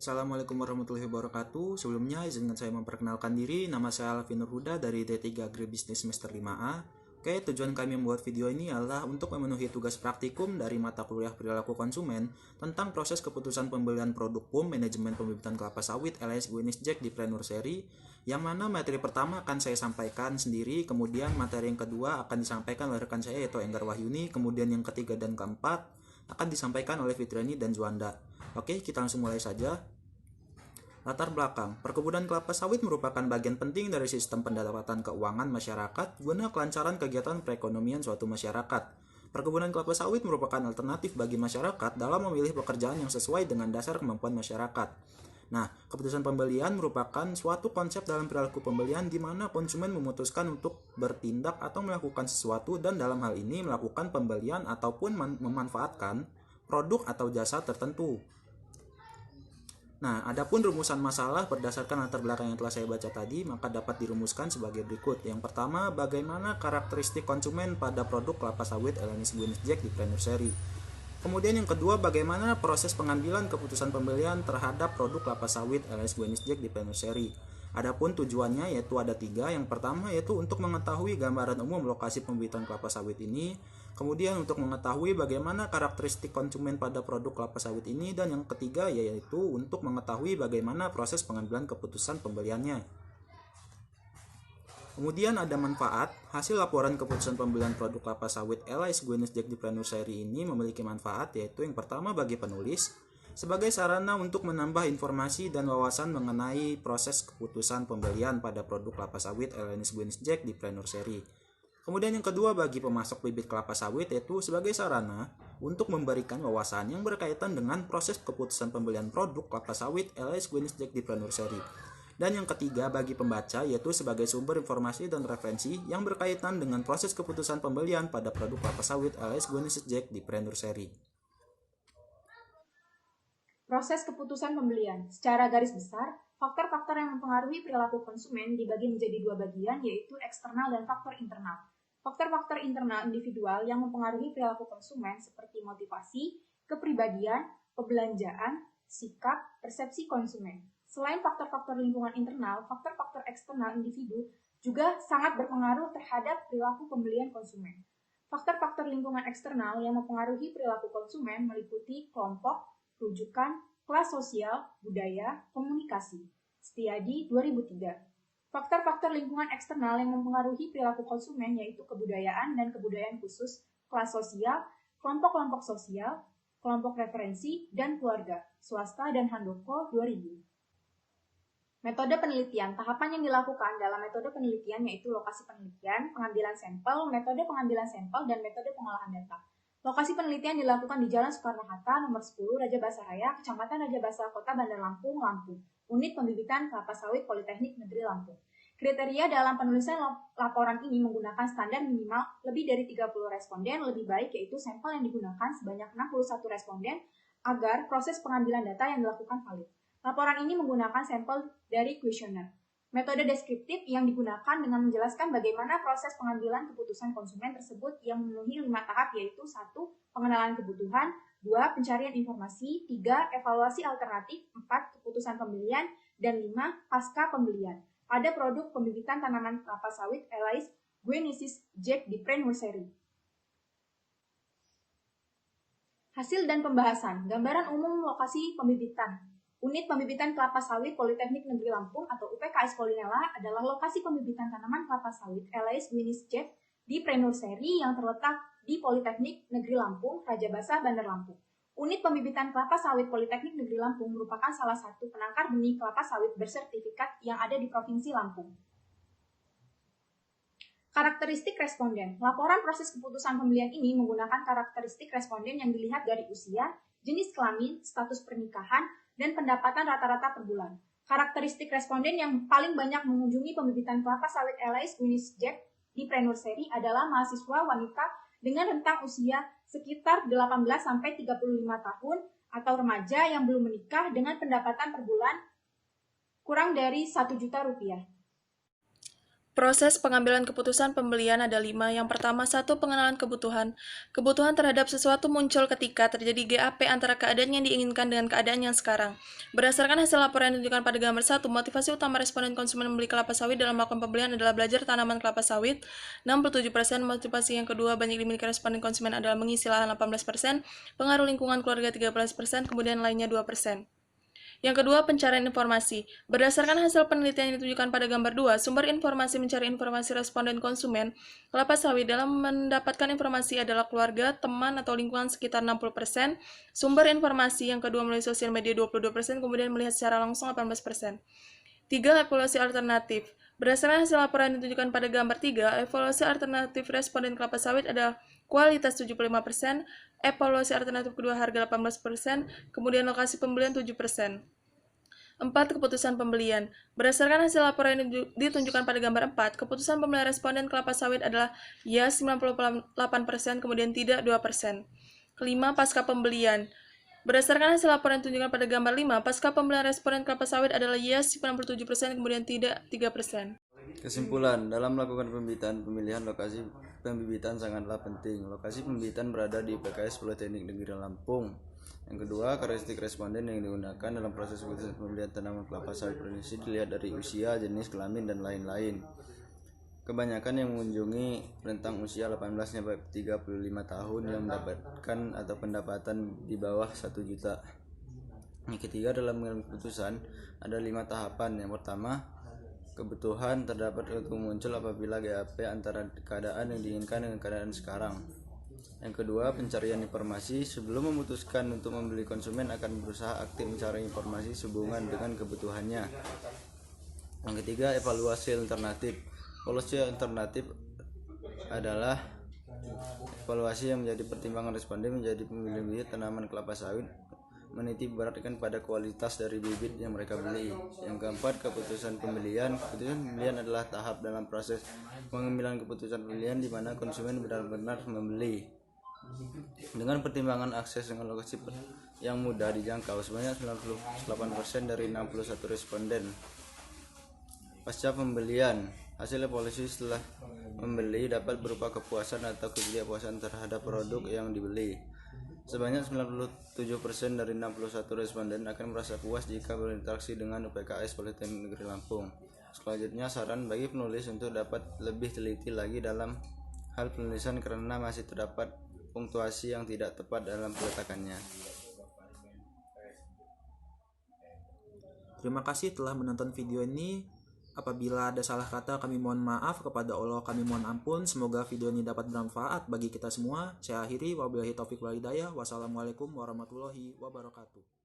Assalamualaikum warahmatullahi wabarakatuh. Sebelumnya izinkan saya memperkenalkan diri. Nama saya Alvin Nurhuda dari D3 Agribisnis semester 5A. Oke, tujuan kami membuat video ini adalah untuk memenuhi tugas praktikum dari mata kuliah perilaku konsumen tentang proses keputusan pembelian produk PUM Manajemen Pembibitan Kelapa Sawit LS Guinness Jack di Nursery, yang mana materi pertama akan saya sampaikan sendiri, kemudian materi yang kedua akan disampaikan oleh rekan saya yaitu Enggar Wahyuni, kemudian yang ketiga dan keempat akan disampaikan oleh Fitriani dan Juanda. Oke, kita langsung mulai saja. Latar belakang, perkebunan kelapa sawit merupakan bagian penting dari sistem pendapatan keuangan masyarakat guna kelancaran kegiatan perekonomian suatu masyarakat. Perkebunan kelapa sawit merupakan alternatif bagi masyarakat dalam memilih pekerjaan yang sesuai dengan dasar kemampuan masyarakat. Nah, keputusan pembelian merupakan suatu konsep dalam perilaku pembelian di mana konsumen memutuskan untuk bertindak atau melakukan sesuatu dan dalam hal ini melakukan pembelian ataupun memanfaatkan produk atau jasa tertentu. Nah, adapun rumusan masalah berdasarkan latar belakang yang telah saya baca tadi, maka dapat dirumuskan sebagai berikut. Yang pertama, bagaimana karakteristik konsumen pada produk kelapa sawit LS Guinness Jack di Nursery. Kemudian yang kedua, bagaimana proses pengambilan keputusan pembelian terhadap produk kelapa sawit LS Guinness Jack di Nursery. Adapun tujuannya yaitu ada tiga. Yang pertama yaitu untuk mengetahui gambaran umum lokasi pembibitan kelapa sawit ini. Kemudian untuk mengetahui bagaimana karakteristik konsumen pada produk kelapa sawit ini. Dan yang ketiga yaitu untuk mengetahui bagaimana proses pengambilan keputusan pembeliannya. Kemudian ada manfaat. Hasil laporan keputusan pembelian produk kelapa sawit LS Guinness Jack di Nursery ini memiliki manfaat, yaitu yang pertama bagi penulis, sebagai sarana untuk menambah informasi dan wawasan mengenai proses keputusan pembelian pada produk kelapa sawit LS Guinness Jack di Nursery. Kemudian yang kedua bagi pemasok bibit kelapa sawit, yaitu sebagai sarana untuk memberikan wawasan yang berkaitan dengan proses keputusan pembelian produk kelapa sawit LS Guinness Jack di Nursery. Dan yang ketiga bagi pembaca, yaitu sebagai sumber informasi dan referensi yang berkaitan dengan proses keputusan pembelian pada produk kelapa sawit LS Guinness Jack di Nursery. Proses keputusan pembelian. Secara garis besar, faktor-faktor yang mempengaruhi perilaku konsumen dibagi menjadi dua bagian, yaitu eksternal dan faktor internal. Faktor-faktor internal individual yang mempengaruhi perilaku konsumen seperti motivasi, kepribadian, pembelanjaan, sikap, persepsi konsumen. Selain faktor-faktor lingkungan internal, faktor-faktor eksternal individu juga sangat berpengaruh terhadap perilaku pembelian konsumen. Faktor-faktor lingkungan eksternal yang mempengaruhi perilaku konsumen meliputi kelompok, rujukan, kelas sosial, budaya, komunikasi. Setiadi 2003. Faktor-faktor lingkungan eksternal yang mempengaruhi perilaku konsumen yaitu kebudayaan dan kebudayaan khusus, kelas sosial, kelompok-kelompok sosial, kelompok referensi, dan keluarga, swasta dan Handoko 2000. Metode penelitian. Tahapan yang dilakukan dalam metode penelitian yaitu lokasi penelitian, pengambilan sampel, metode pengambilan sampel, dan metode pengolahan data. Lokasi penelitian dilakukan di Jalan Soekarno-Hatta, nomor 10, Raja Basaraya, Kecamatan Raja Basa, Kota Bandar Lampung, Lampung. Unit Pembibitan Kelapa Sawit Politeknik Negeri Lampung. Kriteria dalam penulisan laporan ini menggunakan standar minimal lebih dari 30 responden, lebih baik yaitu sampel yang digunakan sebanyak 61 responden agar proses pengambilan data yang dilakukan valid. Laporan ini menggunakan sampel dari kuesioner. Metode deskriptif yang digunakan dengan menjelaskan bagaimana proses pengambilan keputusan konsumen tersebut yang memenuhi 5 tahap yaitu 1. Pengenalan kebutuhan, 2. Pencarian informasi, 3. Evaluasi alternatif, 4. Keputusan pembelian, dan 5. Pasca pembelian pada produk pembibitan tanaman kelapa sawit LS Guinness Jack di Nursery. Hasil dan pembahasan. Gambaran umum lokasi pembibitan. Unit Pembibitan Kelapa Sawit Politeknik Negeri Lampung atau UPKS Polinela adalah lokasi pembibitan tanaman kelapa sawit LS Guinness Jack di Nursery yang terletak di Politeknik Negeri Lampung, Raja Basa, Bandar Lampung. Unit Pembibitan Kelapa Sawit Politeknik Negeri Lampung merupakan salah satu penangkar benih kelapa sawit bersertifikat yang ada di Provinsi Lampung. Karakteristik responden. Laporan proses keputusan pembelian ini menggunakan karakteristik responden yang dilihat dari usia, jenis kelamin, status pernikahan, dan pendapatan rata-rata per bulan. Karakteristik responden yang paling banyak mengunjungi pembibitan kelapa sawit LS Guinness Jack di Nursery adalah mahasiswa wanita dengan rentang usia sekitar 18-35 tahun atau remaja yang belum menikah dengan pendapatan per bulan kurang dari 1 juta rupiah. Proses pengambilan keputusan pembelian ada 5. Yang pertama, 1. Pengenalan kebutuhan. Kebutuhan terhadap sesuatu muncul ketika terjadi GAP antara keadaan yang diinginkan dengan keadaan yang sekarang. Berdasarkan hasil laporan yang ditunjukkan pada gambar 1, motivasi utama responden konsumen membeli kelapa sawit dalam melakukan pembelian adalah belajar tanaman kelapa sawit, 67%. Motivasi yang kedua banyak dimiliki responden konsumen adalah mengisi lahan, 18%, pengaruh lingkungan keluarga, 13%, kemudian lainnya 2%. Yang kedua, pencarian informasi. Berdasarkan hasil penelitian yang ditunjukkan pada gambar 2, sumber informasi mencari informasi responden konsumen kelapa sawit dalam mendapatkan informasi adalah keluarga, teman, atau lingkungan sekitar 60%, sumber informasi yang kedua melalui sosial media 22%, kemudian melihat secara langsung 18%. 3. Evaluasi alternatif. Berdasarkan hasil laporan yang ditunjukkan pada gambar 3, evaluasi alternatif responden kelapa sawit adalah kualitas 75%, evaluasi alternatif kedua harga 18%, kemudian lokasi pembelian 7%. 4. Keputusan pembelian. Berdasarkan hasil laporan yang ditunjukkan pada gambar 4, keputusan pembelian responden kelapa sawit adalah ya 98%, kemudian tidak 2%. Kelima, pasca pembelian. Berdasarkan hasil laporan yang ditunjukkan pada gambar 5, pasca pembelian responden kelapa sawit adalah yes 97%, kemudian tidak 3%. Kesimpulan, dalam melakukan pembibitan, pemilihan lokasi pembibitan sangatlah penting. Lokasi pembibitan berada di PKS Politeknik Negeri Lampung. Yang kedua, karakteristik responden yang digunakan dalam proses pembelian tanaman kelapa sawit produksi dilihat dari usia, jenis kelamin, dan lain-lain. Kebanyakan yang mengunjungi rentang usia 18-35 tahun yang mendapatkan atau pendapatan di bawah 1 juta. Yang ketiga, dalam mengambil keputusan ada 5 tahapan. Yang pertama, kebutuhan terdapat untuk muncul apabila GAP antara keadaan yang diinginkan dengan keadaan sekarang. Yang kedua, pencarian informasi. Sebelum memutuskan untuk membeli, konsumen akan berusaha aktif mencari informasi sehubungan dengan kebutuhannya. Yang ketiga, evaluasi alternatif. Evaluasi alternatif adalah evaluasi yang menjadi pertimbangan responden menjadi pemilih bibit tanaman kelapa sawit, menitik beratkan pada kualitas dari bibit yang mereka beli. Yang keempat, keputusan pembelian. Keputusan pembelian adalah tahap dalam proses pengambilan keputusan pembelian di mana konsumen benar-benar membeli. Dengan pertimbangan akses dengan lokasi yang mudah dijangkau, sebanyak 98% dari 61 responden. Pasca pembelian, hasil evaluasi setelah membeli dapat berupa kepuasan atau ketidakpuasan terhadap produk yang dibeli. Sebanyak 97% dari 61 responden akan merasa puas jika berinteraksi dengan UPKS Politeknik Negeri Lampung. Selanjutnya, saran bagi penulis untuk dapat lebih teliti lagi dalam hal penulisan karena masih terdapat punktuasi yang tidak tepat dalam peletakannya. Terima kasih telah menonton video ini. Apabila ada salah kata, kami mohon maaf. Kepada Allah kami mohon ampun. Semoga video ini dapat bermanfaat bagi kita semua. Saya akhiri, wabillahi taufiq wal hidayah. Wassalamualaikum warahmatullahi wabarakatuh.